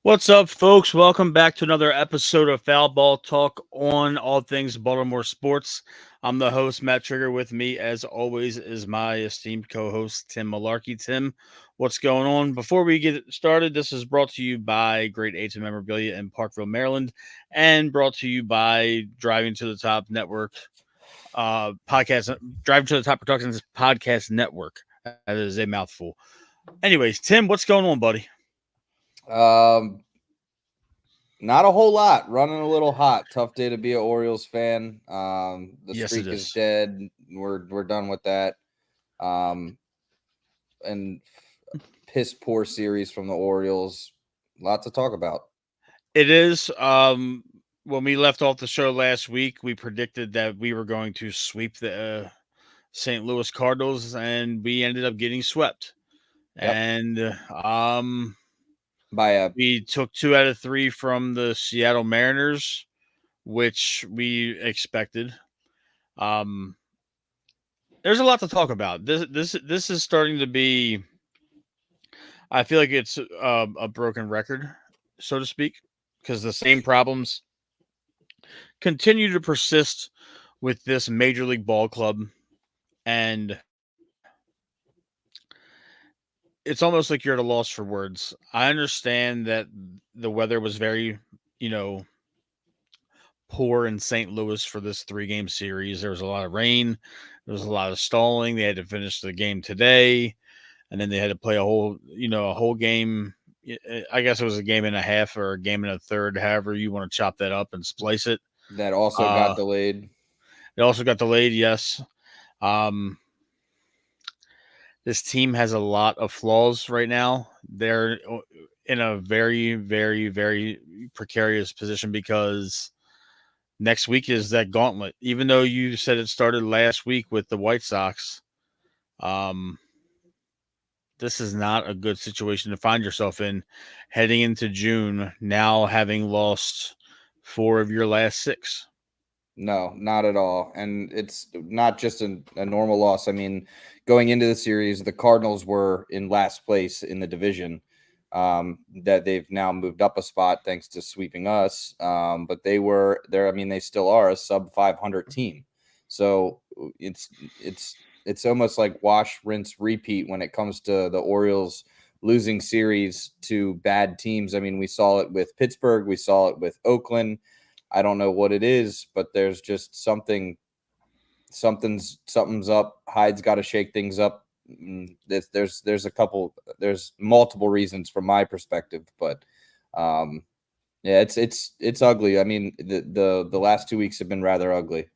What's up, folks? Welcome back to another episode of Foul Ball Talk on all things Baltimore sports. I'm the host, Matt Trigger. With me, as always, is my esteemed co host, Tim Malarkey. Tim, what's going on? Before we get started, this is brought to you by Great Eights and Memorabilia in Parkville, Maryland, and brought to you by Driving to the Top Network podcast, Driving to the Top Productions Podcast Network. That is a mouthful. Anyways, Tim, what's going on, buddy? Um, Not a whole lot. Running a little hot. Tough day to be an Orioles fan. The Yes, it streak is is. dead. We're done with that. Um, and piss poor series from the Orioles. Lot to talk about. It is. When we left off the show last week, we predicted that we were going to sweep the St. Louis Cardinals, and we ended up getting swept. Yep. And By a we took 2 out of 3 from the Seattle Mariners, which we expected. Um, there's a lot to talk about. This is starting to be. I feel like it's a broken record, so to speak, because the same problems continue to persist with this Major League Ball club. And it's almost like you're at a loss for words. I understand that the weather was very, you know, poor in St. Louis for this 3 game series. There was a lot of rain, there was a lot of stalling. They had to finish the game today, and then they had to play a whole game. I guess it was a game and a half or a game and a third, however you want to chop that up and splice it. that also Uh, got delayed. it also got delayed, yes. Um, this team has a lot of flaws right now. They're in a very, very, very precarious position because next week is that gauntlet. Even though you said it started last week with the White Sox, um, this is not a good situation to find yourself in heading into June, now having lost 4 of your last 6. No, not at all. And it's not just a normal loss. I mean, going into the series, the Cardinals were in last place in the division. That they've now moved up a spot thanks to sweeping us. But they were there. I mean, they still are a sub 500 team. So it's almost like wash, rinse, repeat when it comes to the Orioles losing series to bad teams. I mean, we saw it with Pittsburgh, we saw it with Oakland. I don't know what it is, but there's just something's up. Hyde's got to shake things up. There's multiple reasons from my perspective, but um, yeah, it's ugly. I mean, the last 2 weeks have been rather ugly.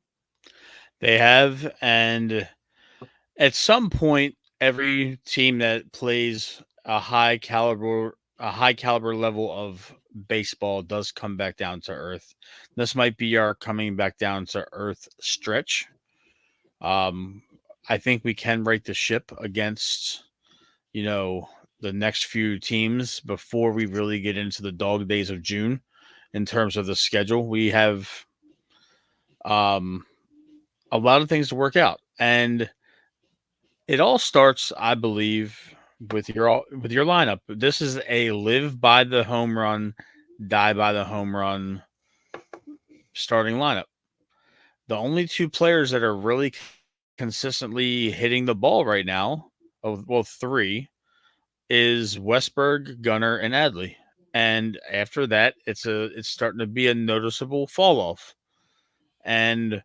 They have, and at some point, every team that plays a high caliber level of baseball does come back down to earth. This might be our coming back down to earth stretch. Um, I think we can right the ship against you know the next few teams before we really get into the dog days of June. In terms of the schedule, we have um, a lot of things to work out, and it all starts, I believe, with your lineup. This is a live by the home run, die by the home run starting lineup. The only 2 players that are really consistently hitting the ball right now, well, 3, is Westberg, Gunner, and Adley. And after that, it's starting to be a noticeable fall off. And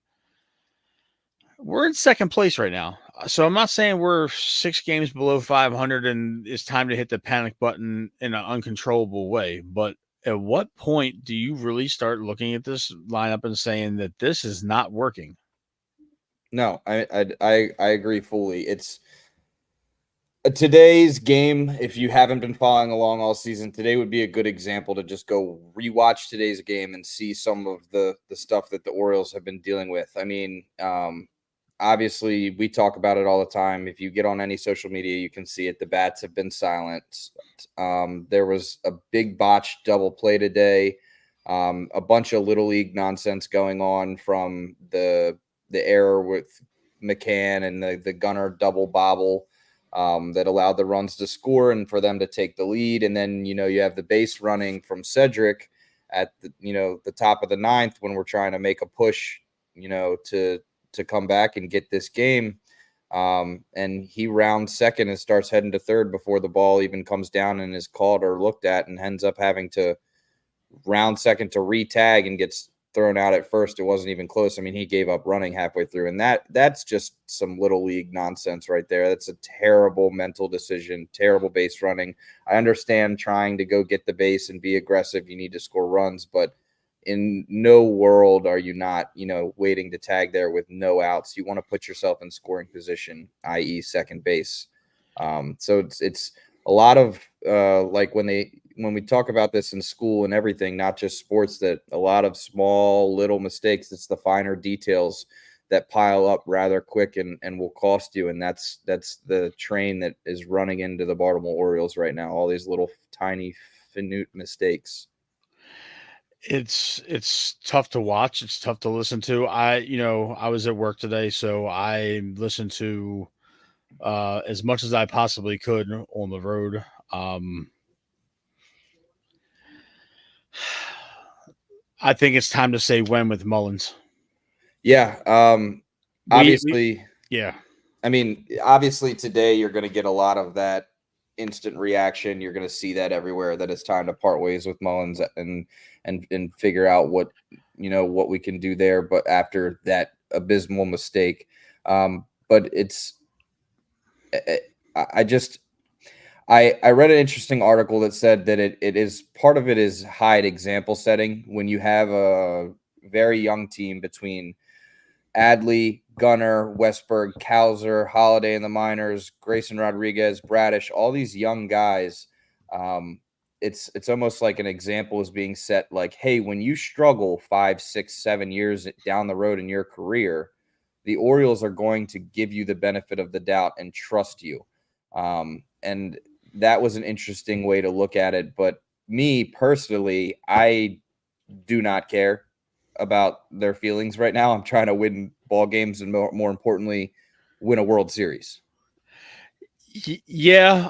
we're in second place right now. So I'm not saying we're 6 games below 500 and it's time to hit the panic button in an uncontrollable way. But at what point do you really start looking at this lineup and saying that this is not working? No, I agree fully. It's today's game. If you haven't been following along all season, today would be a good example to just go rewatch today's game and see some of the stuff that the Orioles have been dealing with. I mean, obviously we talk about it all the time. If you get on any social media, you can see it. The bats have been silent. There was a big botched double play today. A bunch of little league nonsense going on from the error with McCann and the Gunner double bobble. that allowed the runs to score and for them to take the lead. And then, you have the base running from Cedric at the top of the ninth when we're trying to make a push, to come back and get this game. And he rounds second and starts heading to third before the ball even comes down and is called or looked at, and ends up having to round second to re-tag and gets thrown out at first. It wasn't even close. I mean, he gave up running halfway through, and that's just some little league nonsense right there. That's a terrible mental decision, terrible base running. I understand trying to go get the base and be aggressive. You need to score runs, but in no world are you not, waiting to tag there with no outs. You want to put yourself in scoring position, i.e. second base. So it's a lot of like when we talk about this in school and everything, not just sports, that a lot of small little mistakes, it's the finer details that pile up rather quick and will cost you. And that's the train that is running into the Baltimore Orioles right now. All these little tiny minute mistakes. It's tough to watch. It's tough to listen to. I was at work today, so I listened to as much as I possibly could on the road. I think it's time to say when with Mullins. Yeah. We Obviously, yeah. I mean, obviously today you're going to get a lot of that instant reaction. You're going to see that everywhere, that it's time to part ways with Mullins and figure out what we can do there. But after that abysmal mistake, but I just I read an interesting article that said that it is part of it is Hyde example setting. When you have a very young team between Adley, Gunnar, Westberg, Cowser, Holiday in the minors, Grayson Rodriguez, Bradish, all these young guys. It's almost like an example is being set. Like, hey, when you struggle 5, 6, 7 years down the road in your career, the Orioles are going to give you the benefit of the doubt and trust you. And that was an interesting way to look at it. But me personally, I do not care about their feelings right now. I'm trying to win ball games and more importantly, win a World Series. Yeah.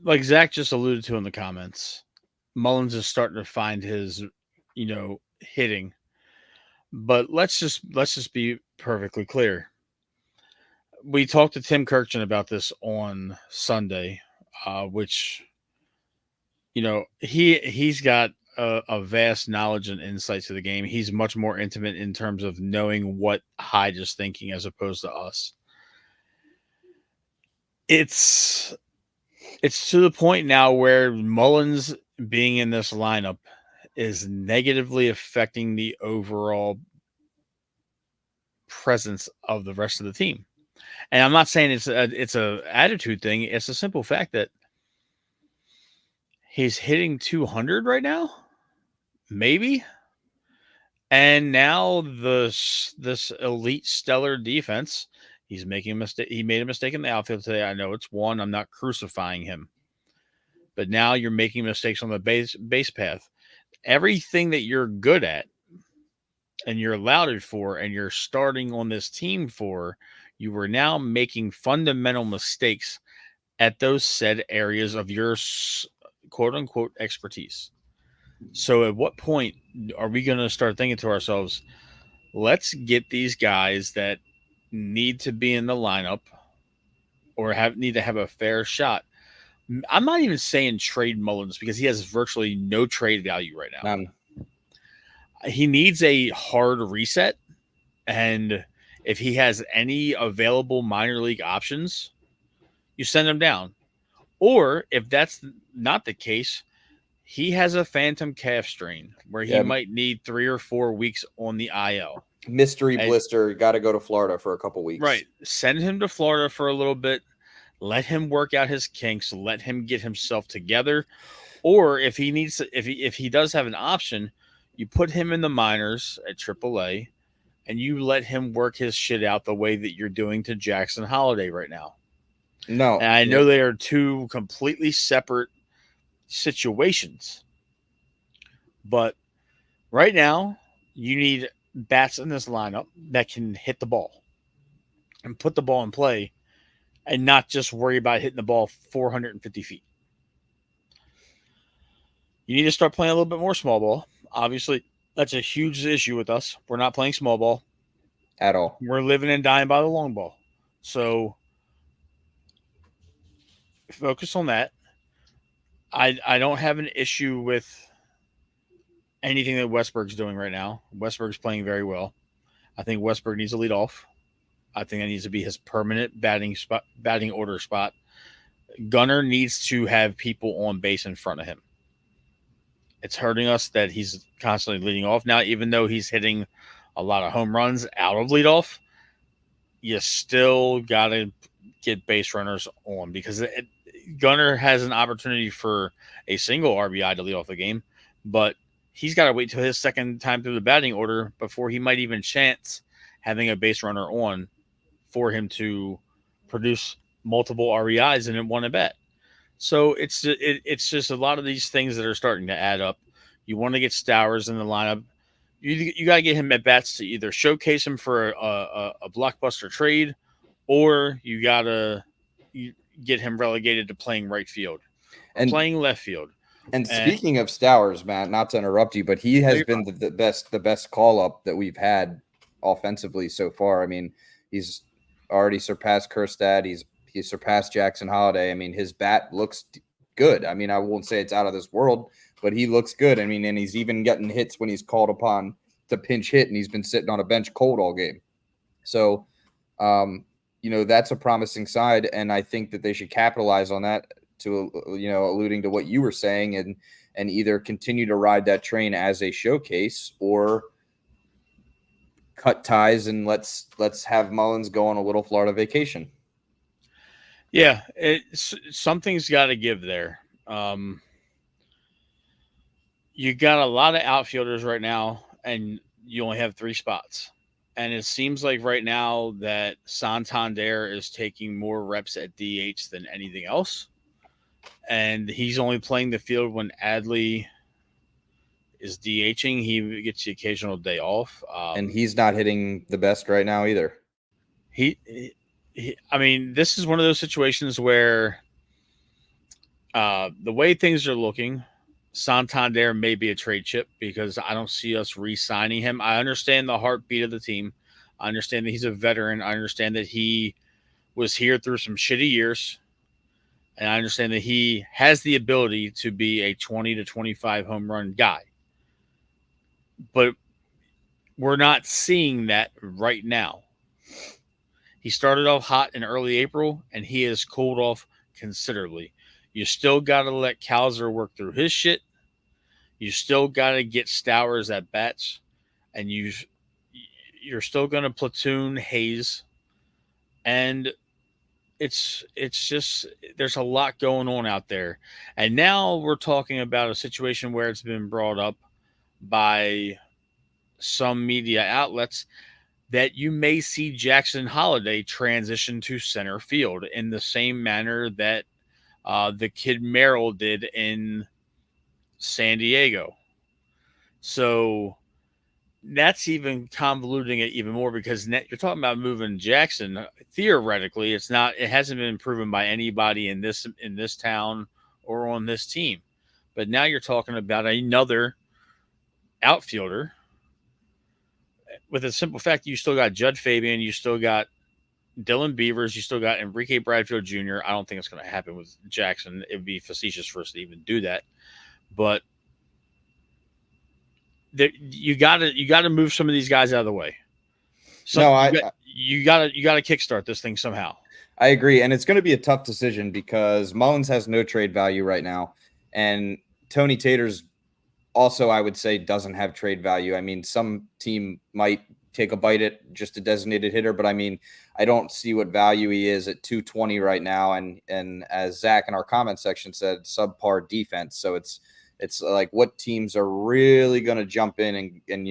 Like Zach just alluded to in the comments, Mullins is starting to find his, hitting. But let's just be perfectly clear. We talked to Tim Kirchin about this on Sunday, which he's got a vast knowledge and insight to the game. He's much more intimate in terms of knowing what Hyde is thinking as opposed to us. It's to the point now where Mullins being in this lineup is negatively affecting the overall presence of the rest of the team. And I'm not saying it's a attitude thing. It's a simple fact that he's hitting 200 right now, maybe. And now this elite stellar defense, he's making a mistake. He made a mistake in the outfield today. I know it's one. I'm not crucifying him. But now you're making mistakes on the base path. Everything that you're good at and you're lauded for and you're starting on this team for, you are now making fundamental mistakes at those said areas of your quote unquote expertise. So at what point are we going to start thinking to ourselves, let's get these guys that need to be in the lineup or need to have a fair shot? I'm not even saying trade Mullins because he has virtually no trade value right now. He needs a hard reset, and if he has any available minor league options, you send him down. Or if that's not the case, he has a phantom calf strain where he might need 3 or 4 weeks on the IL. Mystery blister, got to go to Florida for a couple weeks. Right. Send him to Florida for a little bit. Let him work out his kinks. Let him get himself together. Or if he needs to, if he does have an option, you put him in the minors at AAA and you let him work his shit out the way that you're doing to Jackson Holiday right now. No. And I know they are two completely separate situations. But right now, you need bats in this lineup that can hit the ball and put the ball in play and not just worry about hitting the ball 450 feet. You need to start playing a little bit more small ball. Obviously, that's a huge issue with us. We're not playing small ball at all. We're living and dying by the long ball. So focus on that. I don't have an issue with anything that Westberg's doing right now. Westberg's playing very well. I think Westberg needs to lead off. I think that needs to be his permanent batting order spot. Gunnar needs to have people on base in front of him. It's hurting us that he's constantly leading off now, even though he's hitting a lot of home runs out of leadoff. You still got to get base runners on because Gunnar has an opportunity for a single RBI to lead off the game, but he's got to wait till his second time through the batting order before he might even chance having a base runner on for him to produce multiple RBIs in one at bat. So it's just a lot of these things that are starting to add up. You want to get Stowers in the lineup. You got to get him at bats to either showcase him for a blockbuster trade, or you got to get him relegated to playing right field or playing left field. And speaking of Stowers, Matt, not to interrupt you, but he has been the best call up that we've had offensively so far. I mean, he's already surpassed Kjerstad. He's surpassed Jackson Holiday. I mean, his bat looks good. I mean, I won't say it's out of this world, but he looks good. I mean, and he's even getting hits when he's called upon to pinch hit, and he's been sitting on a bench cold all game. So, that's a promising side, and I think that they should capitalize on that. To alluding to what you were saying, and either continue to ride that train as a showcase or cut ties and let's have Mullins go on a little Florida vacation. Yeah, something's got to give there. You got a lot of outfielders right now, and you only have 3 spots. And it seems like right now that Santander is taking more reps at DH than anything else. And he's only playing the field when Adley is DHing. He gets the occasional day off. And he's not hitting the best right now either. I mean, this is one of those situations where the way things are looking, Santander may be a trade chip because I don't see us re-signing him. I understand the heartbeat of the team. I understand that he's a veteran. I understand that he was here through some shitty years. And I understand that he has the ability to be a 20 to 25 home run guy. But we're not seeing that right now. He started off hot in early April, and he has cooled off considerably. You still got to let Kalser work through his shit. You still got to get Stowers at bats. And you're still going to platoon Hayes. And it's just there's a lot going on out there. And now we're talking about a situation where it's been brought up by some media outlets that you may see Jackson Holiday transition to center field in the same manner that the kid Merrill did in San Diego. So that's even convoluting it even more because you're talking about moving Jackson. Theoretically, it hasn't been proven by anybody in this town or on this team. But now you're talking about another outfielder with a simple fact. You still got Judd Fabian, you still got Dylan Beavers, you still got Enrique Bradfield Jr. I don't think it's going to happen with Jackson. It would be facetious for us to even do that. But you got to move some of these guys out of the way. You got to kickstart this thing somehow. I agree, and it's going to be a tough decision because Mullins has no trade value right now, and Tony Tater's also, I would say, doesn't have trade value. I mean, some team might take a bite at just a designated hitter, but I mean, I don't see what value he is at 220 right now, and as Zach in our comment section said, subpar defense. So it's like what teams are really going to jump in and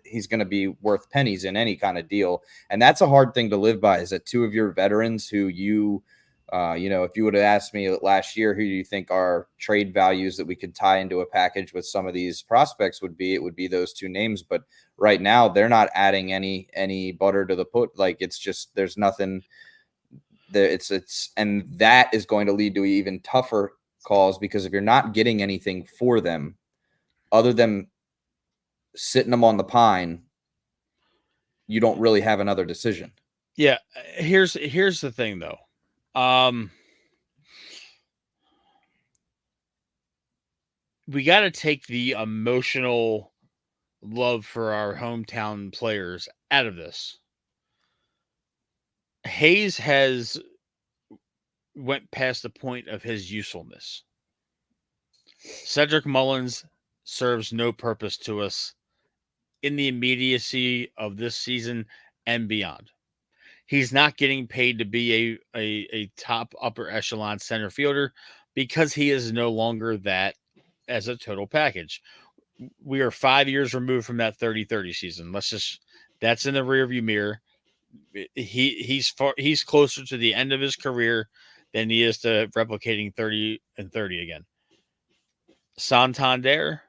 he's going to be worth pennies in any kind of deal. And that's a hard thing to live by, is that 2 of your veterans who if you would have asked me last year, who do you think are trade values that we could tie into a package with some of these prospects would be, it would be those 2 names. But right now they're not adding any butter to the put. Like it's just there's nothing there. It's and that is going to lead to even tougher calls because if you're not getting anything for them other than sitting them on the pine, you don't really have another decision. Yeah, here's the thing though. We got to take the emotional love for our hometown players out of this. Hayes has went past the point of his usefulness. Cedric Mullins serves no purpose to us in the immediacy of this season and beyond. He's not getting paid to be a top upper echelon center fielder because he is no longer that as a total package. We are 5 years removed from that 30-30 season. That's in the rearview mirror. He's closer to the end of his career than he is to replicating 30-30 again. Santander,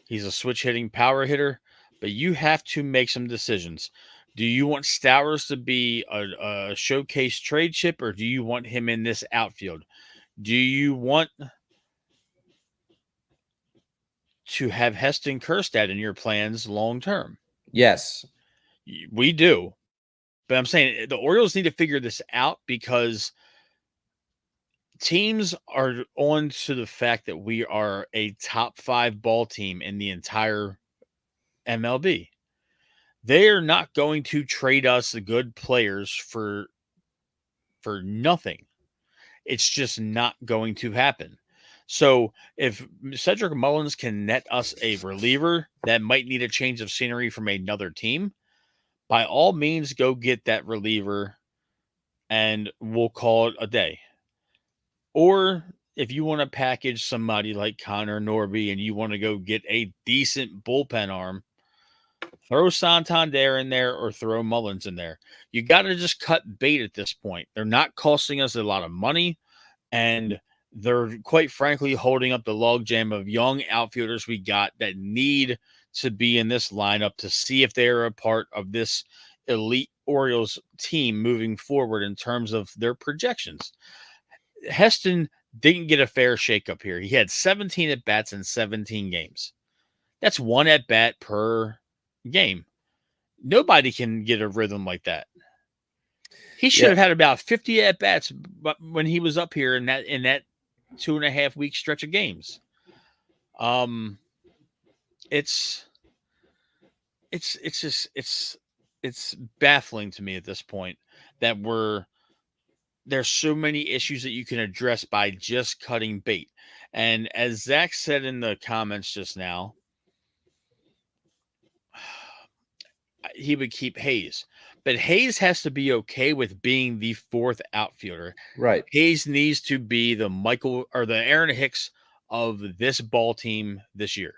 he's a switch hitting power hitter, but you have to make some decisions. Do you want Stowers to be a showcase trade chip, or do you want him in this outfield? Do you want to have Heston Kjerstad in your plans long term? Yes. We do. But I'm saying the Orioles need to figure this out because teams are on to the fact that we are a top 5 ball team in the entire MLB. They are not going to trade us the good players for nothing. It's just not going to happen. So if Cedric Mullins can net us a reliever that might need a change of scenery from another team, by all means, go get that reliever and we'll call it a day. Or if you want to package somebody like Connor Norby and you want to go get a decent bullpen arm, throw Santander in there or throw Mullins in there. You got to just cut bait at this point. They're not costing us a lot of money, and they're quite frankly holding up the logjam of young outfielders we got that need to be in this lineup to see if they're a part of this elite Orioles team moving forward in terms of their projections. Heston didn't get a fair shakeup here. He had 17 at bats in 17 games. That's one at bat per game. Nobody can get a rhythm like that. He should have had about 50 at bats when he was up here in that 2.5 week stretch of games. It's baffling to me at this point that there's so many issues that you can address by just cutting bait. And as Zach said in the comments just now, he would keep Hayes. But Hayes has to be okay with being the 4th outfielder. Right. Hayes needs to be the Michael or the Aaron Hicks of this ball team this year,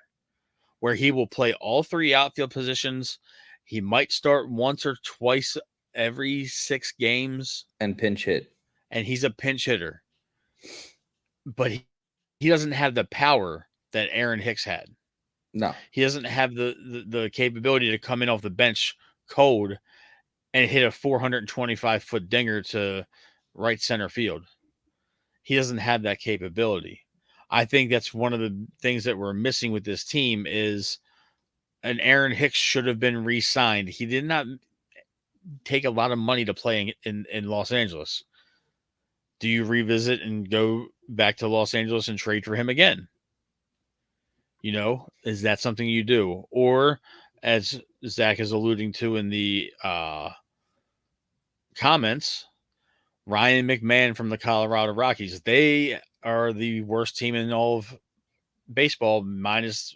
where he will play all 3 outfield positions. He might start once or twice every 6 games. And pinch hit. And he's a pinch hitter. But he doesn't have the power that Aaron Hicks had. No. He doesn't have the capability to come in off the bench cold and hit a 425-foot dinger to right center field. He doesn't have that capability. I think that's one of the things that we're missing with this team is an Aaron Hicks should have been re-signed. He did not take a lot of money to play in Los Angeles. Do you revisit and go back to Los Angeles and trade for him again? Is that something you do? Or as Zach is alluding to in the comments, Ryan McMahon from the Colorado Rockies, they are the worst team in all of baseball, minus,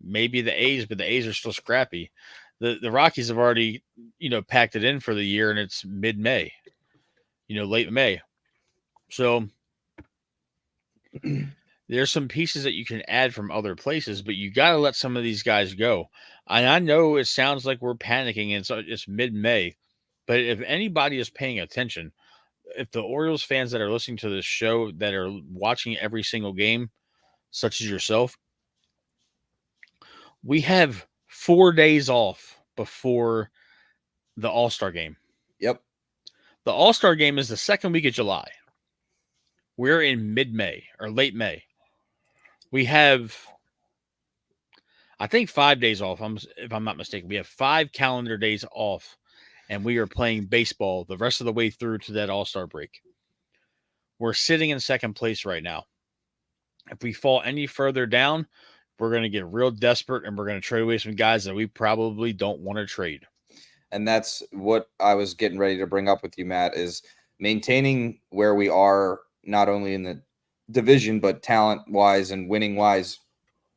maybe the A's, but the A's are still scrappy. The Rockies have already, packed it in for the year, and it's mid-May, late May. So there's some pieces that you can add from other places, but you got to let some of these guys go. And I know it sounds like we're panicking, and so it's mid-May, but if anybody is paying attention, if the Orioles fans that are listening to this show that are watching every single game, such as yourself, we have 4 days off before the All-Star game. Yep. The All-Star game is the second week of July. We're in mid-May or late May. We have, I think, 5 days off. If I'm not mistaken, we have 5 calendar days off, and we are playing baseball the rest of the way through to that All-Star break. We're sitting in second place right now. If we fall any further down, we're going to get real desperate, and we're going to trade away some guys that we probably don't want to trade. And that's what I was getting ready to bring up with you, Matt, is maintaining where we are, not only in the division, but talent-wise and winning-wise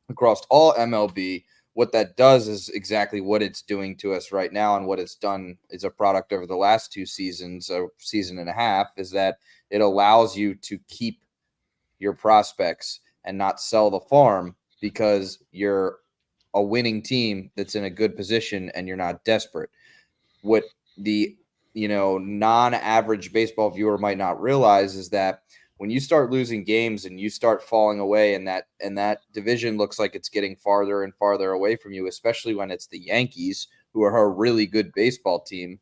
across all MLB. What that does is exactly what it's doing to us right now, and what it's done is a product over the last 2 seasons, a season and a half, is that it allows you to keep your prospects and not sell the farm because you're a winning team that's in a good position and you're not desperate. What the non-average baseball viewer might not realize is that when you start losing games and you start falling away, and that division looks like it's getting farther and farther away from you, especially when it's the Yankees, who are a really good baseball team,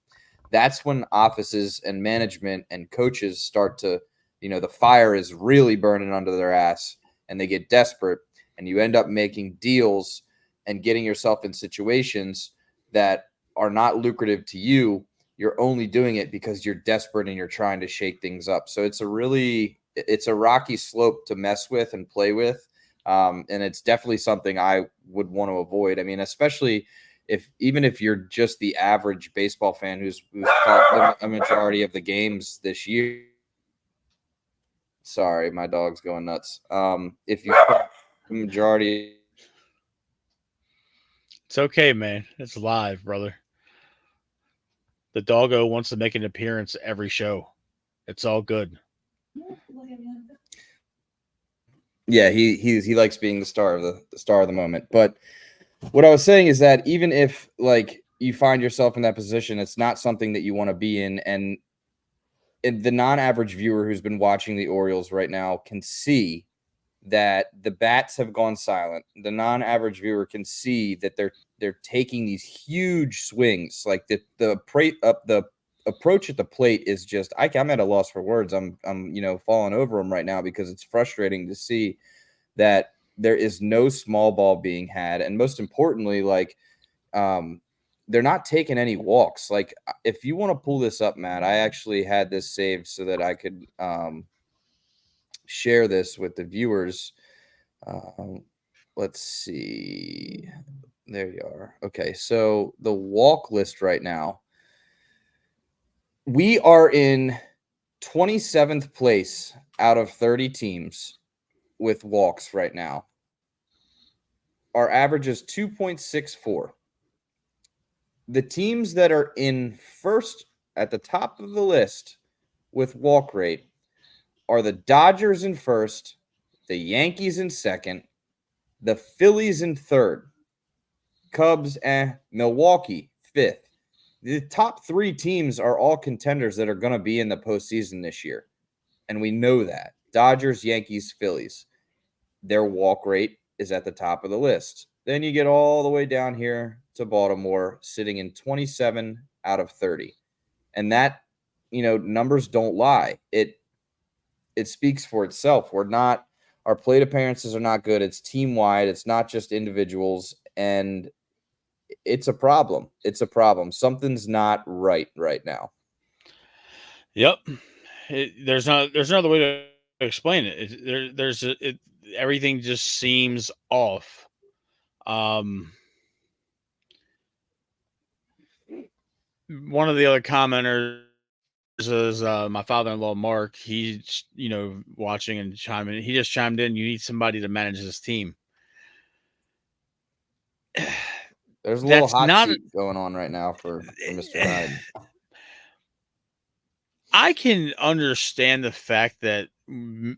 that's when offices and management and coaches start to, the fire is really burning under their ass, and they get desperate, and you end up making deals and getting yourself in situations that are not lucrative to you. You're only doing it because you're desperate and you're trying to shake things up. So it's a rocky slope to mess with and play with. And it's definitely something I would want to avoid. I mean, especially even if you're just the average baseball fan who's caught a majority of the games this year. Sorry, my dog's going nuts. If you caught the majority. It's okay, man. It's live, brother. The doggo wants to make an appearance every show. It's all good. Yeah, he likes being the star of the moment. But what I was saying is that even if you find yourself in that position, it's not something that you want to be in. And the non-average viewer who's been watching the Orioles right now can see that the bats have gone silent. The non-average viewer can see that they're taking these huge swings. Like the approach at the plate is just I'm at a loss for words. I'm falling over them right now because it's frustrating to see that there is no small ball being had, and most importantly, they're not taking any walks. Like, if you want to pull this up, Matt, I actually had this saved so that I could share this with the viewers. Let's see. There you are. Okay, so the walk list right now, we are in 27th place out of 30 teams with walks right now. Our average is 2.64. The teams that are in first at the top of the list with walk rate are the Dodgers in first, the Yankees in second, the Phillies in third, Cubs and Milwaukee fifth. The top 3 teams are all contenders that are going to be in the postseason this year. And we know that. Dodgers, Yankees, Phillies. Their walk rate is at the top of the list. Then you get all the way down here to Baltimore, sitting in 27 out of 30. And that, numbers don't lie. It speaks for itself. Our plate appearances are not good. It's team-wide. It's not just individuals. And it's a problem. It's a problem. Something's not right now. Yep. There's another way to explain it. Everything just seems off. One of the other commenters is my father-in-law, Mark. He's watching and chiming. He just chimed in. You need somebody to manage this team. There's a little hot seat going on right now for Mr. Hyde. I can understand the fact that in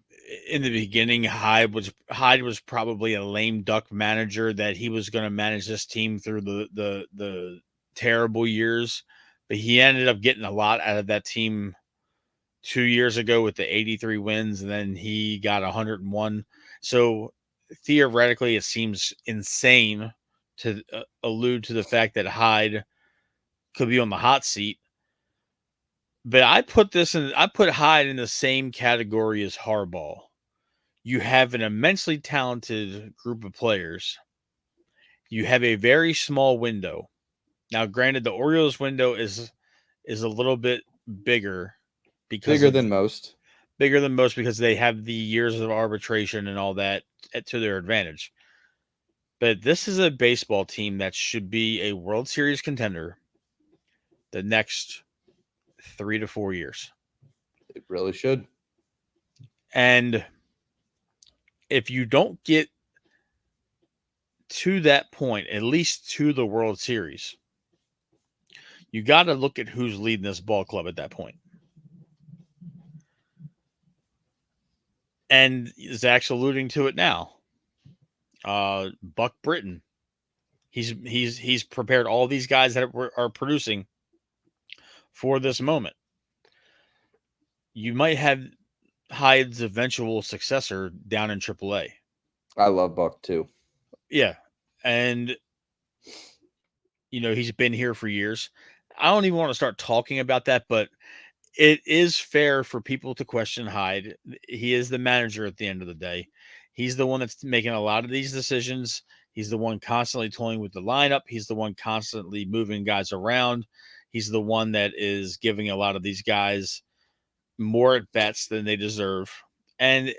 the beginning, Hyde was probably a lame duck manager, that he was going to manage this team through the terrible years, but he ended up getting a lot out of that team 2 years ago with the 83 wins, and then he got 101. So theoretically, it seems insane to allude to the fact that Hyde could be on the hot seat. But I put Hyde in the same category as Harbaugh. You have an immensely talented group of players. You have a very small window. Now, granted, the Orioles window is a little bit bigger because Bigger of than most. bigger than most because they have the years of arbitration and all that to their advantage. But this is a baseball team that should be a World Series contender the next 3 to 4 years. It really should. And if you don't get to that point, at least to the World Series, you got to look at who's leading this ball club at that point. And Zach's alluding to it now. Buck Britton, he's prepared all these guys that are producing for this moment. You might have Hyde's eventual successor down in AAA. I love Buck too. Yeah, and he's been here for years. I don't even want to start talking about that, but it is fair for people to question Hyde. He is the manager at the end of the day. He's the one that's making a lot of these decisions. He's the one constantly toying with the lineup. He's the one constantly moving guys around. He's the one that is giving a lot of these guys more at bats than they deserve. And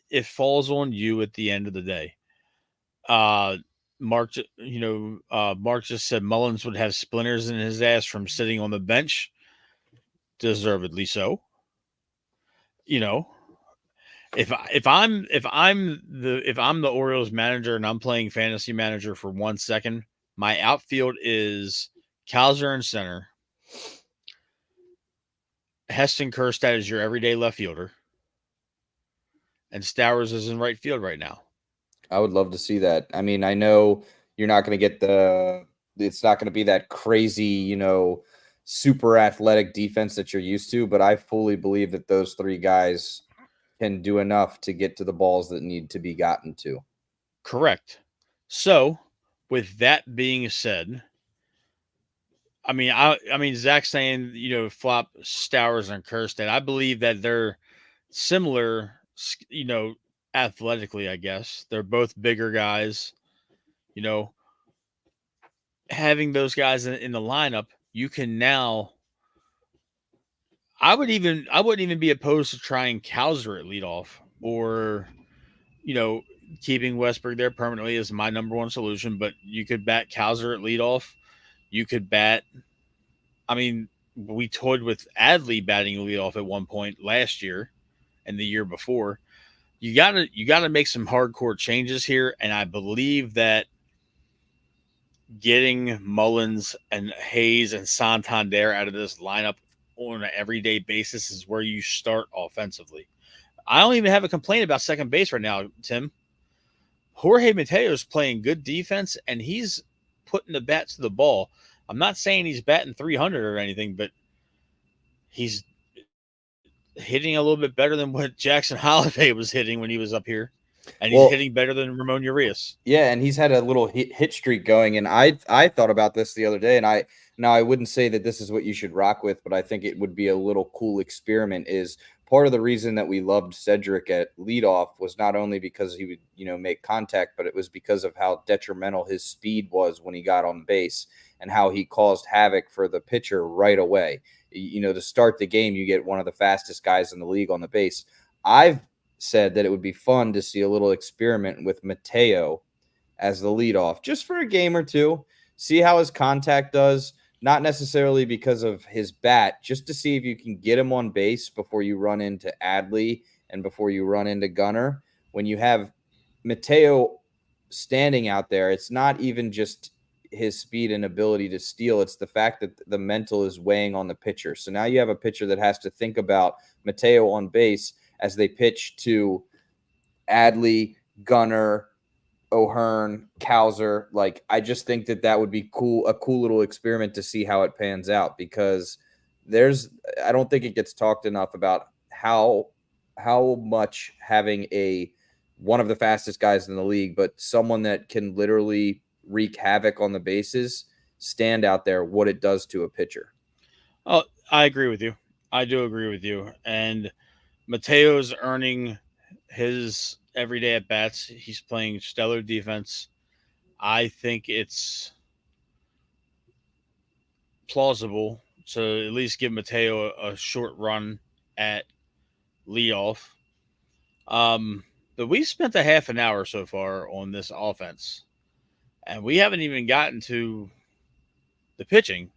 it falls on you at the end of the day. Mark just said Mullins would have splinters in his ass from sitting on the bench. Deservedly so. If I'm the Orioles manager and I'm playing fantasy manager for 1 second, my outfield is Kowser in center. Heston Kjerstad is your everyday left fielder. And Stowers is in right field right now. I would love to see that. I mean, I know you're not going to get it's not going to be that crazy, super athletic defense that you're used to, but I fully believe that those three guys can do enough to get to the balls that need to be gotten to. Correct. So, with that being said, I mean, Zach's saying, flop Stowers and Kjerstad. I believe that they're similar, athletically, I guess. They're both bigger guys. Having those guys in the lineup, you can now. I wouldn't even be opposed to trying Kowser at leadoff or, keeping Westberg there permanently is my number one solution. But you could bat Kowser at leadoff. You could bat. I mean, we toyed with Adley batting leadoff at one point last year and the year before. You gotta make some hardcore changes here, and I believe that getting Mullins and Hayes and Santander out of this lineup on an everyday basis is where you start offensively. I don't even have a complaint about second base right now, Tim. Jorge Mateo is playing good defense, and he's putting the bat to the ball. I'm not saying he's batting 300 or anything, but he's hitting a little bit better than what Jackson Holliday was hitting when he was up here. And he's hitting better than Ramon Urias. Yeah, and he's had a little hit streak going. And I thought about this the other day, and I wouldn't say that this is what you should rock with, but I think it would be a little cool experiment. Is part of the reason that we loved Cedric at leadoff was not only because he would, make contact, but it was because of how detrimental his speed was when he got on base and how he caused havoc for the pitcher right away. To start the game, you get one of the fastest guys in the league on the base. I've said that it would be fun to see a little experiment with Mateo as the leadoff, just for a game or two, see how his contact does, not necessarily because of his bat, just to see if you can get him on base before you run into Adley and before you run into Gunnar. When you have Mateo standing out there, it's not even just his speed and ability to steal. It's the fact that the mental is weighing on the pitcher. So now you have a pitcher that has to think about Mateo on base as they pitch to Adley, Gunnar, O'Hearn, Kowser. Like, I just think that would be cool, a cool little experiment to see how it pans out, because I don't think it gets talked enough about how much having one of the fastest guys in the league, but someone that can literally wreak havoc on the bases stand out there, what it does to a pitcher. Oh, I agree with you. I do agree with you. And Mateo's earning his everyday at bats. He's playing stellar defense. I think it's plausible to at least give Mateo a short run at leadoff. Um, but we spent a half an hour so far on this offense, and we haven't even gotten to the pitching.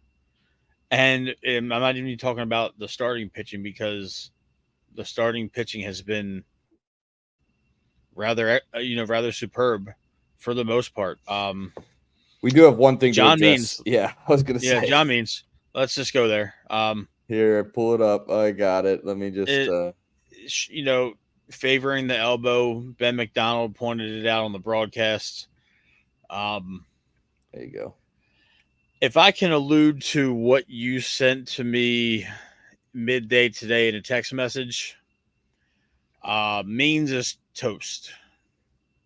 And I'm not even talking about the starting pitching because the starting pitching has been rather superb for the most part. We do have one thing to John address. Means, Yeah, I was going to yeah, say. John Means. Let's just go there. Here, pull it up. I got it. Let me just. Favoring the elbow. Ben McDonald pointed it out on the broadcast. There you go. If I can allude to what you sent to me midday today in a text message, Means is toast.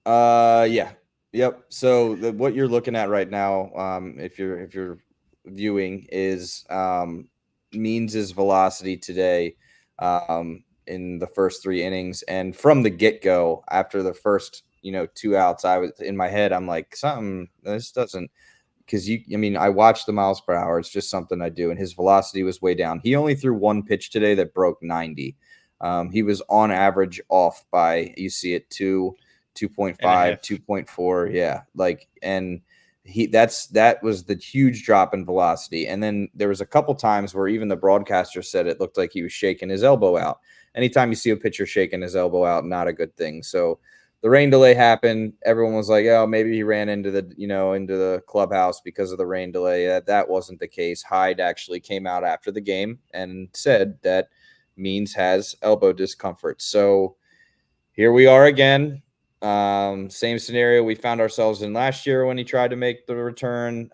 Yeah. Yep. So what you're looking at right now, if you're viewing, is Means' velocity today in the first 3 innings, and from the get-go, after the first 2 outs, I was in my head, I'm like, this doesn't, because I watch the miles per hour. It's just something I do, and his velocity was way down. He only threw 1 pitch today that broke 90. He was on average off by, you see it, 2.5, 2.4. Yeah. And that was the huge drop in velocity. And then there was a couple times where even the broadcaster said it looked like he was shaking his elbow out. Anytime you see a pitcher shaking his elbow out, not a good thing. So the rain delay happened. Everyone was like, oh, maybe he ran into the clubhouse because of the rain delay. That wasn't the case. Hyde actually came out after the game and said that Means has elbow discomfort. So here we are again. Same scenario we found ourselves in last year when he tried to make the return.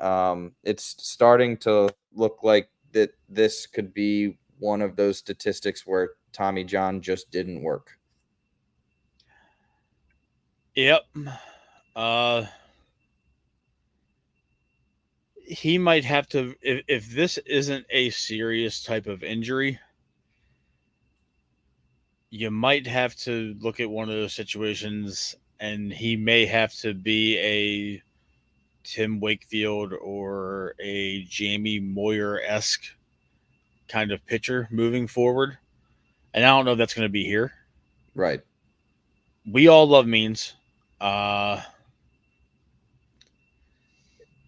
It's starting to look like that this could be one of those statistics where Tommy John just didn't work. Yep. He might have to, if this isn't a serious type of injury, you might have to look at one of those situations, and he may have to be a Tim Wakefield or a Jamie Moyer-esque kind of pitcher moving forward. And I don't know if that's going to be here. Right. We all love Means.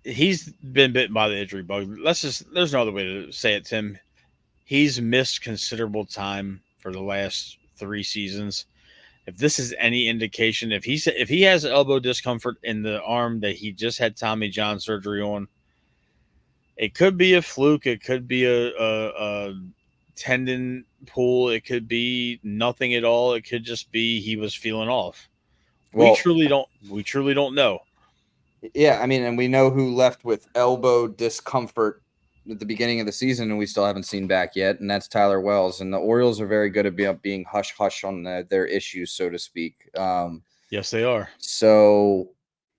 He's been bitten by the injury bug. There's no other way to say it, Tim. He's missed considerable time for the last 3 seasons. If this is any indication, if he has elbow discomfort in the arm that he just had Tommy John surgery on, it could be a fluke. It could be a tendon pull. It could be nothing at all. It could just be he was feeling off. Well, we truly don't know. Yeah, and we know who left with elbow discomfort at the beginning of the season, and we still haven't seen back yet, and that's Tyler Wells. And the Orioles are very good at being hush-hush on their issues, so to speak. Yes, they are. So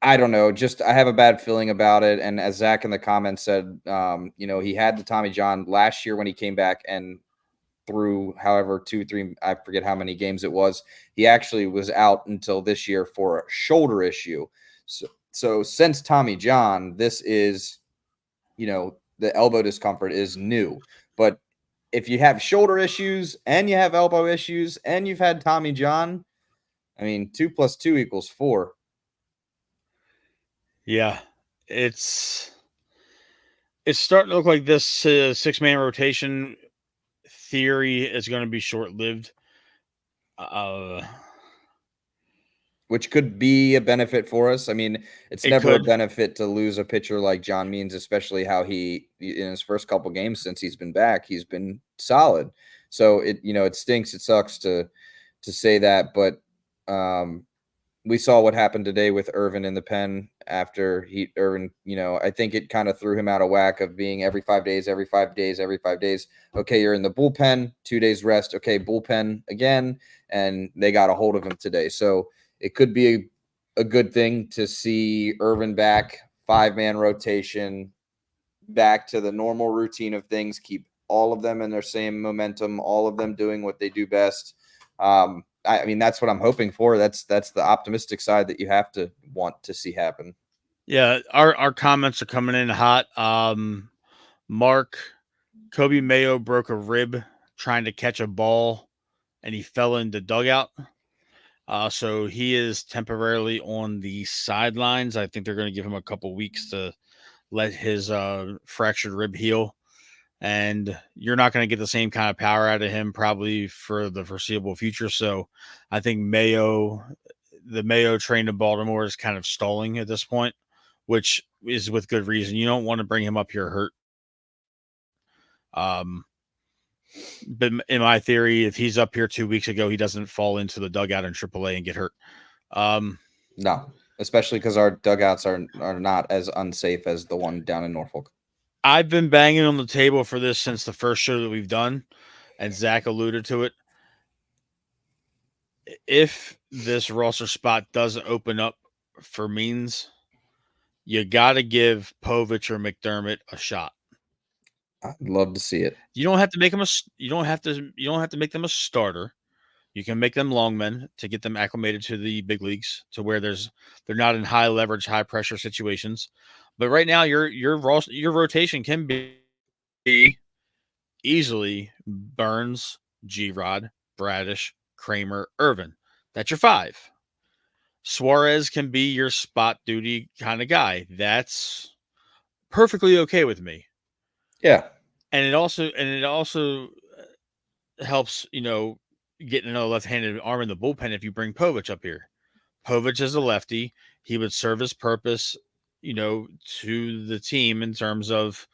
I don't know. Just I have a bad feeling about it. And as Zach in the comments said, he had the Tommy John last year when he came back and through however 2, 3, I forget how many games it was. He actually was out until this year for a shoulder issue. So since Tommy John, this is, the elbow discomfort is new. But if you have shoulder issues and you have elbow issues and you've had Tommy John, 2 + 2 = 4. Yeah, it's starting to look like this 6-man rotation theory is going to be short-lived. Which could be a benefit for us. It's never a benefit to lose a pitcher like John Means, especially how he, in his first couple games since he's been back, he's been solid. So it stinks. It sucks to say that, but we saw what happened today with Irvin in the pen after Irvin, I think it kind of threw him out of whack of being every 5 days, every 5 days, every 5 days. Okay, you're in the bullpen, 2 days rest. Okay, bullpen again. And they got a hold of him today. So it could be a good thing to see Irvin back 5-man rotation, back to the normal routine of things, keep all of them in their same momentum, all of them doing what they do best. I mean, that's what I'm hoping for. That's the optimistic side that you have to want to see happen. Yeah, our comments are coming in hot. Mark, Kobe Mayo broke a rib trying to catch a ball, and he fell in the dugout. So he is temporarily on the sidelines. I think they're going to give him a couple weeks to let his fractured rib heal. And you're not going to get the same kind of power out of him probably for the foreseeable future. So I think the Mayo train in Baltimore is kind of stalling at this point, which is with good reason. You don't want to bring him up here hurt. But in my theory, if he's up here 2 weeks ago, he doesn't fall into the dugout in AAA and get hurt. No, especially because our dugouts are not as unsafe as the one down in Norfolk. I've been banging on the table for this since the first show that we've done, and Zach alluded to it. If this roster spot doesn't open up for Means, you got to give Povich or McDermott a shot. I'd love to see it. You don't have to make them you don't have to make them a starter. You can make them longmen to get them acclimated to the big leagues, to where they're not in high leverage, high pressure situations. But right now, your rotation can be easily Burns, G-Rod, Bradish, Kramer, Irvin. That's your 5. Suarez can be your spot duty kind of guy. That's perfectly okay with me. Yeah. And it also helps, getting another left-handed arm in the bullpen if you bring Povich up here. Povich is a lefty. He would serve his purpose, to the team in terms of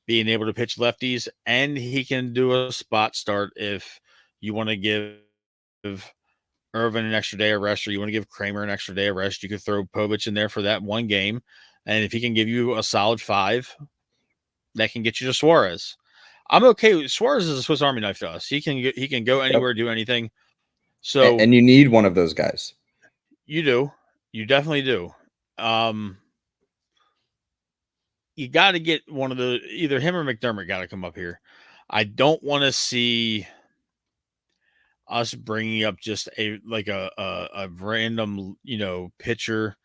being able to pitch lefties, and he can do a spot start if you want to give Irvin an extra day of rest, or you want to give Kramer an extra day of rest. You could throw Povich in there for that one game, and if he can give you a solid 5, that can get you to Suarez. I'm okay. Suarez is a Swiss Army knife to us. He can go anywhere, do anything. So and you need one of those guys. You do. You definitely do. You got to get one of the, either him or McDermott got to come up here. I don't want to see us bringing up just a random, pitcher,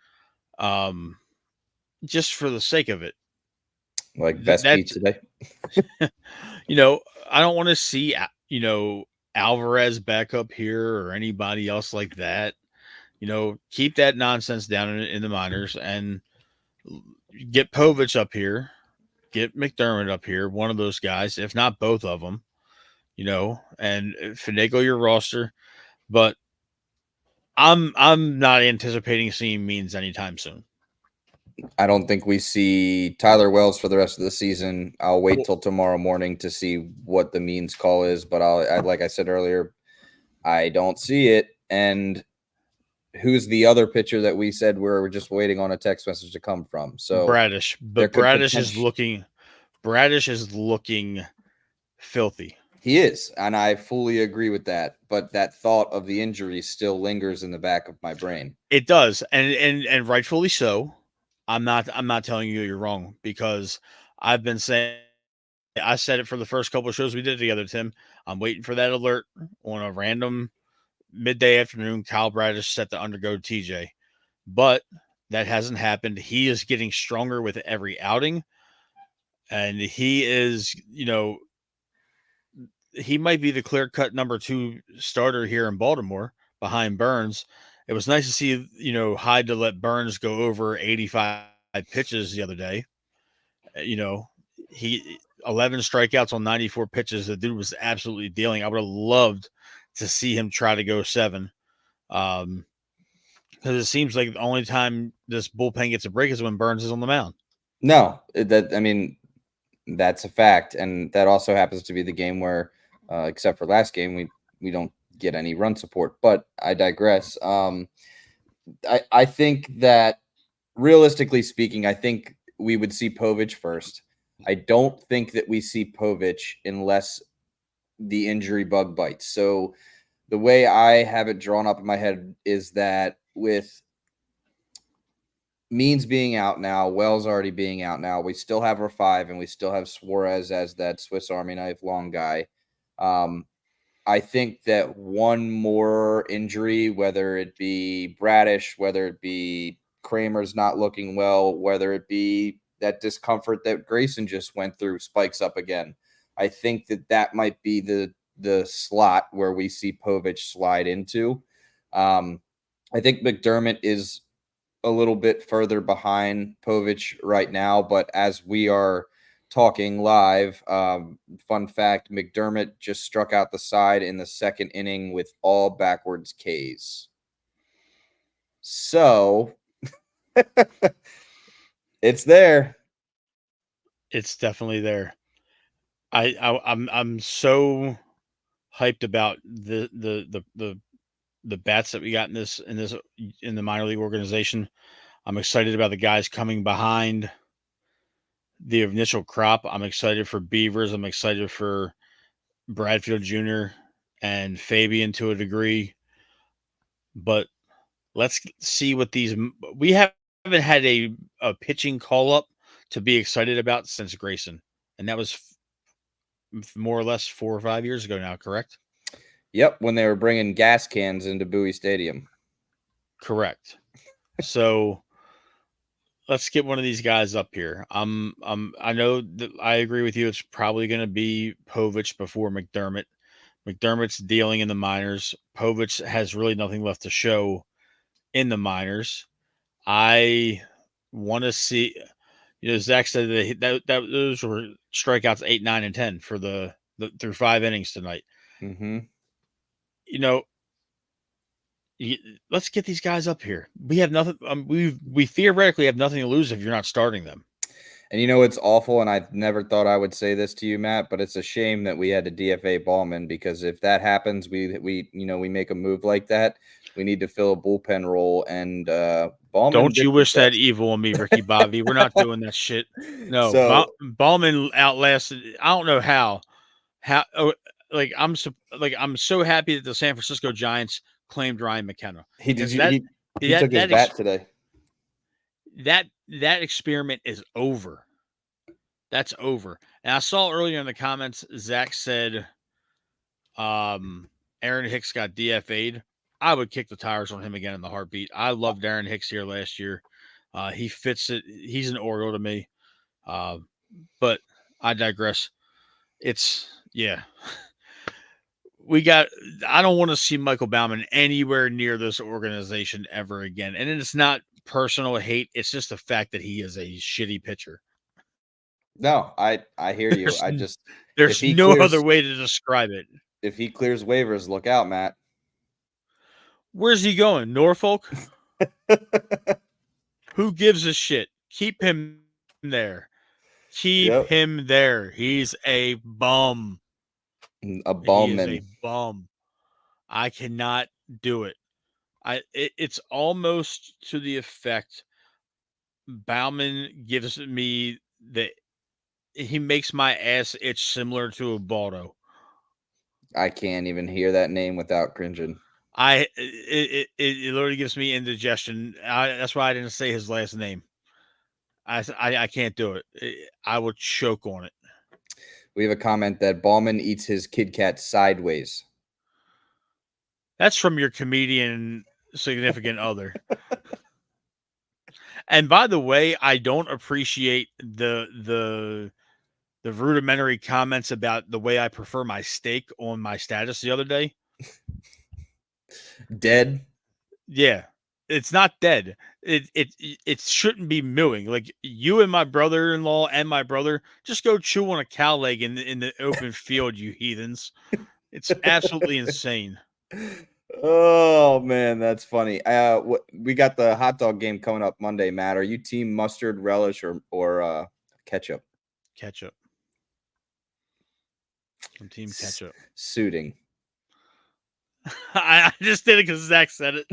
just for the sake of it. Like best beat today. I don't want to see, Alvarez back up here or anybody else like that. Keep that nonsense down in the minors and get Povich up here, get McDermott up here, one of those guys, if not both of them, and finagle your roster. But I'm not anticipating seeing Means anytime soon. I don't think we see Tyler Wells for the rest of the season. I'll wait till tomorrow morning to see what the Means call is, but like I said earlier, I don't see it. And who's the other pitcher that we said we're just waiting on a text message to come from? So Bradish, but Bradish is looking filthy. He is, and I fully agree with that. But that thought of the injury still lingers in the back of my brain. It does, and rightfully so. I'm not telling you you're wrong, because I've been saying, I said it for the first couple of shows we did together, Tim. I'm waiting for that alert on a random midday afternoon. Kyle Bradish set to undergo TJ, but that hasn't happened. He is getting stronger with every outing, and he is, he might be the clear-cut number 2 starter here in Baltimore behind Burns. It was nice to see, Hyde to let Burns go over 85 pitches the other day. He 11 strikeouts on 94 pitches. The dude was absolutely dealing. I would have loved to see him try to go 7. Because it seems like the only time this bullpen gets a break is when Burns is on the mound. No, that's a fact. And that also happens to be the game where, except for last game, we don't get any run support, but I digress. I think that realistically speaking, I think we would see Povich first. I don't think that we see Povich unless the injury bug bites. So the way I have it drawn up in my head is that with Means being out now, Wells already being out now. We still have our 5, and we still have Suarez as that Swiss Army knife long guy. I think that one more injury, whether it be Bradish, whether it be Kramer's not looking well, whether it be that discomfort that Grayson just went through spikes up again. I think that might be the slot where we see Povich slide into. I think McDermott is a little bit further behind Povich right now, but as we are talking live, fun fact, McDermott just struck out the side in the second inning with all backwards Ks. So it's there. It's definitely there. I'm so hyped about the bats that we got in the minor league organization. I'm excited about the guys coming behind the initial crop. I'm excited for Beavers. I'm excited for Bradfield Jr. and Fabian to a degree. But let's see what we haven't had a pitching call up to be excited about since Grayson, and that was more or less 4 or 5 years ago now, correct? Yep, when they were bringing gas cans into Bowie Stadium. Correct. So let's get one of these guys up here. I know that I agree with you. It's probably going to be Povich before McDermott. McDermott's dealing in the minors. Povich has really nothing left to show in the minors. I want to see. Zach said that those were strikeouts 8, 9, and 10 for the through 5 innings tonight. Mm-hmm. Let's get these guys up here. We have nothing. We theoretically have nothing to lose if you're not starting them. And it's awful, and I never thought I would say this to you, Matt, but it's a shame that we had to DFA Ballman, because if that happens, we make a move like that, we need to fill a bullpen role, and Ballman. Don't you wish that evil on me, Ricky Bobby? We're not doing that shit. No, so Ballman outlasted. I don't know how. I'm so happy that the San Francisco Giants claimed Ryan McKenna. He took his bat today. That experiment is over. That's over. And I saw earlier in the comments, Zach said, Aaron Hicks got DFA'd. I would kick the tires on him again in the heartbeat. I loved Aaron Hicks here last year. He fits it. He's an Oriole to me. But I digress. Yeah. I don't want to see Michael Baumann anywhere near this organization ever again. And it's not personal hate. It's just the fact that he is a shitty pitcher. No, I hear you. There's no other way to describe it. If he clears waivers, look out, Matt. Where's he going? Norfolk? Who gives a shit? Keep him there. Keep him there. He's a bum. A bumman. He is a bum. I cannot do it. It's almost to the effect Baumann gives me he makes my ass itch similar to a Baldo. I can't even hear that name without cringing. It literally gives me indigestion. That's why I didn't say his last name. I can't do it. I would choke on it. We have a comment that Ballman eats his Kit Kat sideways. That's from your comedian significant other. And by the way, I don't appreciate the rudimentary comments about the way I prefer my steak on my status the other day. Dead? Yeah. It's not dead. It shouldn't be mooing. Like, you and my brother-in-law and my brother, just go chew on a cow leg in the open field, you heathens. It's absolutely insane. Oh man, that's funny. We got the hot dog game coming up Monday, Matt. Are you team mustard, relish, or ketchup? Ketchup. I'm team ketchup. Suiting. I just did it because Zach said it.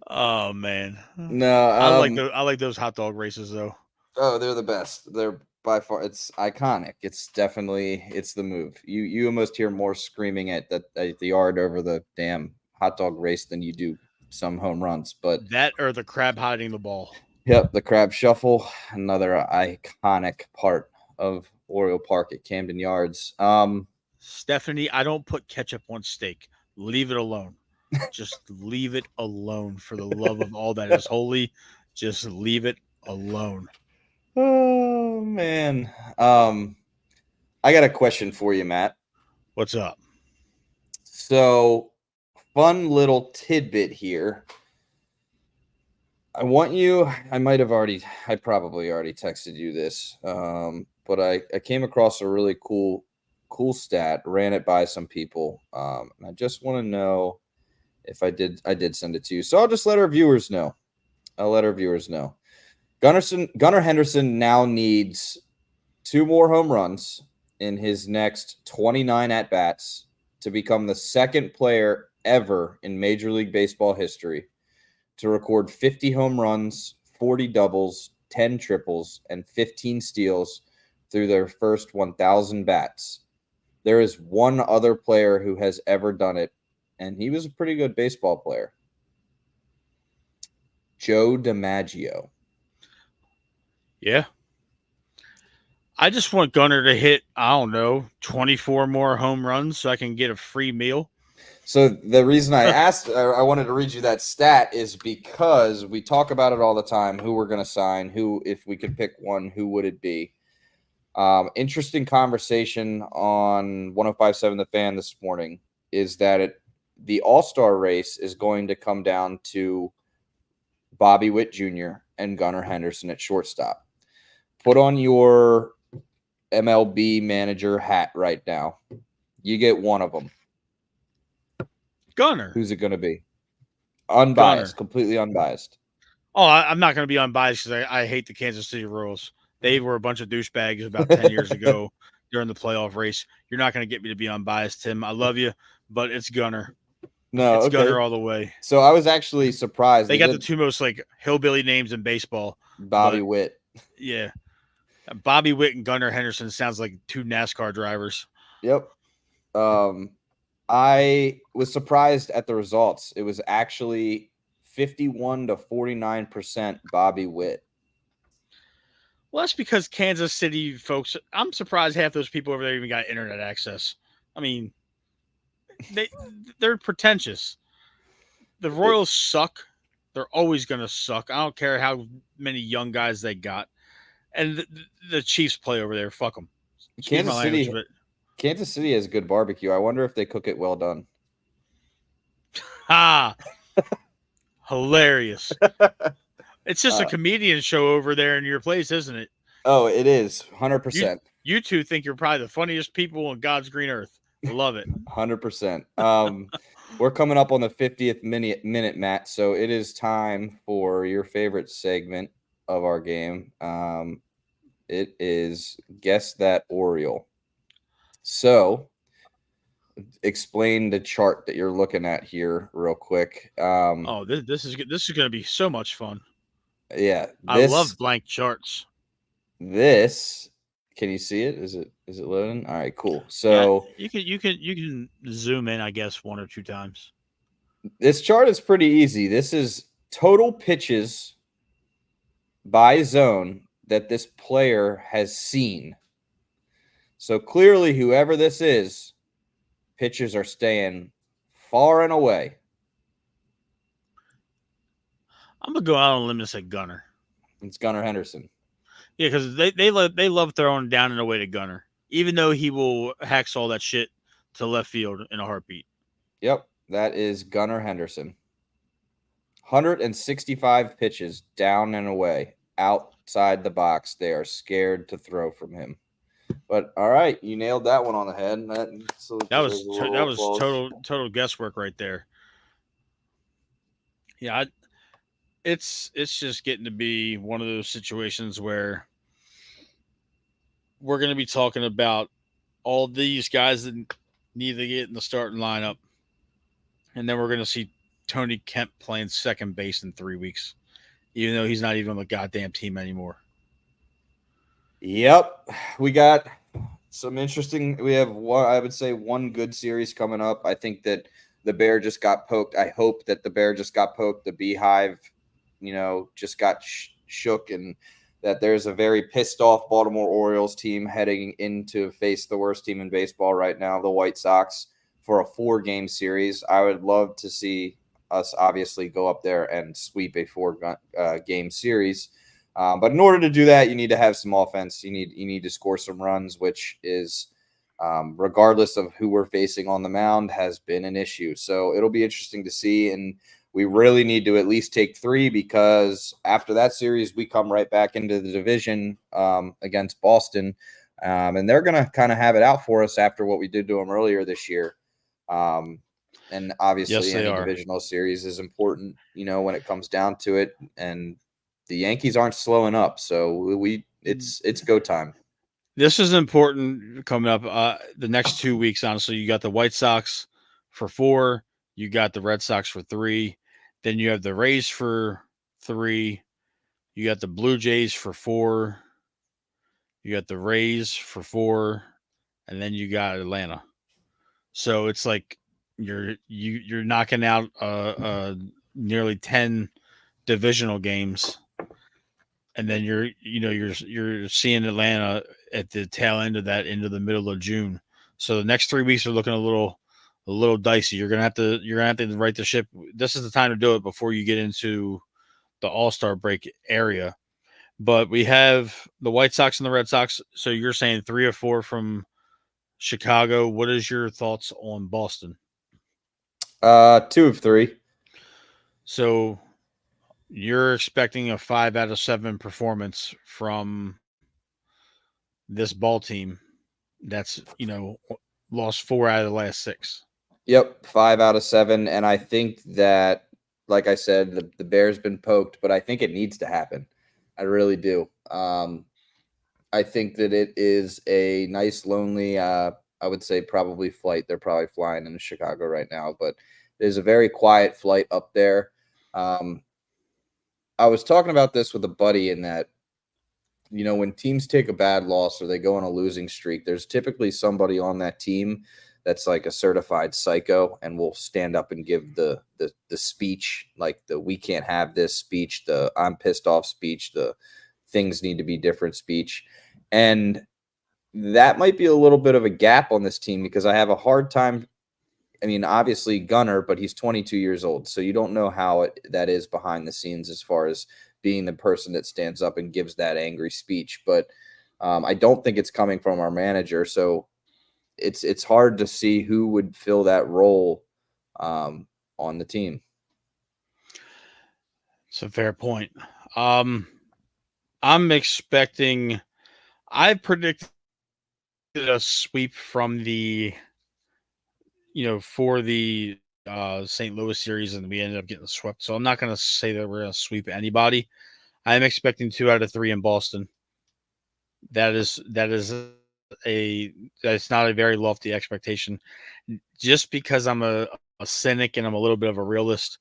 Oh man. No, I like those hot dog races though. Oh, they're the best. They're by far, it's iconic. It's the move. You almost hear more screaming at the yard over the damn hot dog race than you do some home runs. But That or the crab hiding the ball. yep, the crab shuffle, another iconic part of Oriole Park at Camden Yards. Stephanie, I don't put ketchup on steak. Leave it alone. Just leave it alone for the love of all that is holy. Just leave it alone. Oh man. I got a question for you, Matt. What's up? So, fun little tidbit here. I probably already texted you this, but I came across a really cool stat, ran it by some people, and I just want to know if I did send it to you. So I'll just let our viewers know. Gunnar Henderson now needs 2 more home runs in his next 29 at-bats to become the second player ever in Major League Baseball history to record 50 home runs, 40 doubles, 10 triples, and 15 steals through their first 1,000 bats. There is one other player who has ever done it, and he was a pretty good baseball player. Joe DiMaggio. Yeah. I just want Gunnar to hit, 24 more home runs so I can get a free meal. So the reason I asked, I wanted to read you that stat is because we talk about it all the time, who we're going to sign, who, if we could pick one, who would it be? Interesting conversation on 105.7 The Fan this morning is that the All-Star race is going to come down to Bobby Witt Jr. and Gunnar Henderson at shortstop. Put on your MLB manager hat right now. You get one of them. Gunnar. Who's it going to be? Unbiased, Gunnar. Completely unbiased. Oh, I'm not going to be unbiased because I hate the Kansas City Royals. They were a bunch of douchebags about 10 years ago during the playoff race. You're not going to get me to be unbiased, Tim. I love you, but it's Gunnar. No, it's okay. Gunnar all the way. So I was actually surprised. They got the 2 most hillbilly names in baseball. Bobby Witt. Yeah. Bobby Witt and Gunnar Henderson sounds like 2 NASCAR drivers. Yep. I was surprised at the results. It was actually 51 to 49% Bobby Witt. Well, that's because Kansas City folks, I'm surprised half those people over there even got internet access. I mean, they're pretentious. The Royals suck. They're always going to suck. I don't care how many young guys they got. And the Chiefs play over there. Fuck them. Kansas City has good barbecue. I wonder if they cook it well done. Hilarious. It's just a comedian show over there in your place, isn't it? Oh, it is. 100%. You two think you're probably the funniest people on God's green earth. I love it. 100%. We're coming up on the 50th minute, Matt. So it is time for your favorite segment of our game. It is Guess That Oriole. So explain the chart that you're looking at here real quick. This is going to be so much fun. Yeah. I love blank charts. This, can you see it? Is it loading? All right, cool. So yeah, you can zoom in, I guess, 1 or 2 times. This chart is pretty easy. This is total pitches by zone that this player has seen. So clearly, whoever this is, pitches are staying far and away. I'm gonna go out on a limb and say Gunnar. It's Gunnar Henderson. Yeah, because they love throwing down and away to Gunnar, even though he will hacksaw that shit to left field in a heartbeat. Yep, that is Gunnar Henderson. 165 pitches down and away, outside the box. They are scared to throw from him. But all right, you nailed that one on the head. That was total guesswork right there. Yeah, it's just getting to be one of those situations where we're going to be talking about all these guys that need to get in the starting lineup, and then we're going to see Tony Kemp playing second base in 3 weeks, even though he's not even on the goddamn team anymore. Yep, we got some interesting. We have one good series coming up. I think that the bear just got poked. I hope that the bear just got poked. The beehive, just got shook, and that there's a very pissed off Baltimore Orioles team heading in to face the worst team in baseball right now, the White Sox, for a 4-game series. I would love to see us obviously go up there and sweep a 4-game series. But in order to do that, you need to have some offense. You need to score some runs, which is, regardless of who we're facing on the mound, has been an issue. So it'll be interesting to see. And we really need to at least take 3, because after that series, we come right back into the division against Boston. And they're going to kind of have it out for us after what we did to them earlier this year. And obviously, Yes, any they are. divisional series is important, when it comes down to it. And the Yankees aren't slowing up, so it's go time. This is important coming up. The next 2 weeks, honestly, you got the White Sox for 4, you got the Red Sox for 3, then you have the Rays for 3, you got the Blue Jays for 4, you got the Rays for 4, and then you got Atlanta. So it's like you're knocking out nearly 10 divisional games, and then you're seeing Atlanta at the tail end of that into the middle of June. So the next 3 weeks are looking a little dicey. You're gonna have to right the ship. This is the time to do it before you get into the All-Star break area. But we have the White Sox and the Red Sox. So you're saying 3 or 4 from Chicago. What is your thoughts on Boston? 2 of 3. So you're expecting a 5 out of 7 performance from this ball team that's, lost 4 out of the last 6. Yep, 5 out of 7. And I think that, like I said, the Bear's been poked, but I think it needs to happen. I really do. I think that it is a nice, lonely, I would say probably flight. They're probably flying into Chicago right now, but there's a very quiet flight up there. I was talking about this with a buddy in that, when teams take a bad loss or they go on a losing streak, there's typically somebody on that team that's like a certified psycho and will stand up and give the speech, like the "we can't have this" speech, the "I'm pissed off" speech, the "things need to be different" speech. And that might be a little bit of a gap on this team, because I have a hard time. I mean, obviously Gunnar, but he's 22 years old, so you don't know how that is behind the scenes as far as being the person that stands up and gives that angry speech. But I don't think it's coming from our manager, so it's hard to see who would fill that role on the team. It's a fair point. I'm expecting. I predicted a sweep from for the St. Louis series, and we ended up getting swept. So I'm not going to say that we're going to sweep anybody. I'm expecting 2 out of 3 in Boston. That's not a very lofty expectation. Just because I'm a cynic and I'm a little bit of a realist,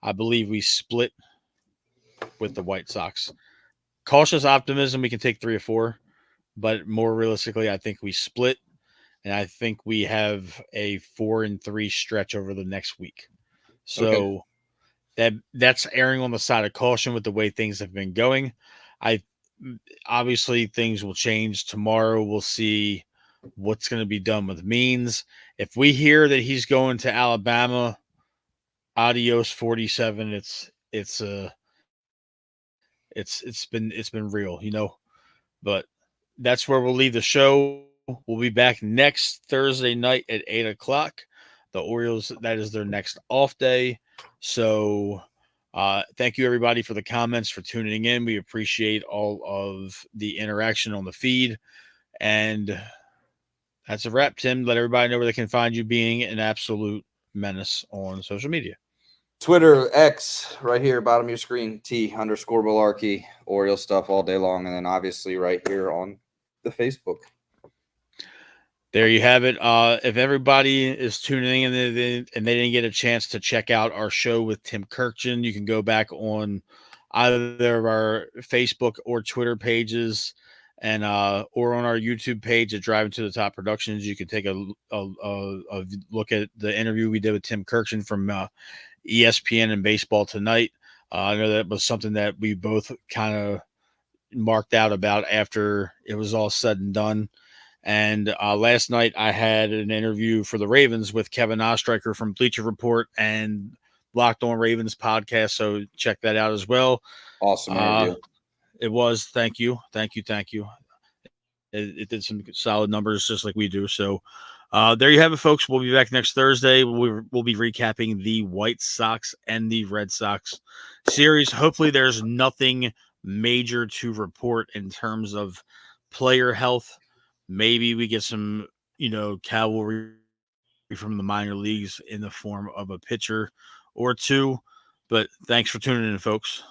I believe we split with the White Sox. Cautious optimism, we can take 3 or 4, but more realistically, I think we split, and I think we have a 4-3 stretch over the next week. So that's erring on the side of caution with the way things have been going. Obviously things will change tomorrow. We'll see what's going to be done with Means. If we hear that he's going to Alabama, adios 47. It's been real. But that's where we'll leave the show. We'll be back next Thursday night at 8:00. The Orioles, that is their next off day. So thank you, everybody, for the comments, for tuning in. We appreciate all of the interaction on the feed. And that's a wrap, Tim. Let everybody know where they can find you being an absolute menace on social media. Twitter, X, right here, bottom of your screen, T_Malarkey, Oriole stuff all day long. And then obviously right here on the Facebook. There you have it. If everybody is tuning in and they didn't get a chance to check out our show with Tim Kirkjian, you can go back on either of our Facebook or Twitter pages and or on our YouTube page at Driving to the Top Productions. You can take a look at the interview we did with Tim Kirchin from ESPN and Baseball Tonight. I know that was something that we both kind of marked out about after it was all said and done. And last night I had an interview for the Ravens with Kevin Ostreicher from Bleacher Report and Locked On Ravens podcast. So check that out as well. Awesome interview. It was. Thank you. Thank you. Thank you. It did some solid numbers just like we do. So there you have it, folks. We'll be back next Thursday. We'll be recapping the White Sox and the Red Sox series. Hopefully there's nothing major to report in terms of player health. Maybe we get some, cavalry from the minor leagues in the form of a pitcher or two. But thanks for tuning in, folks.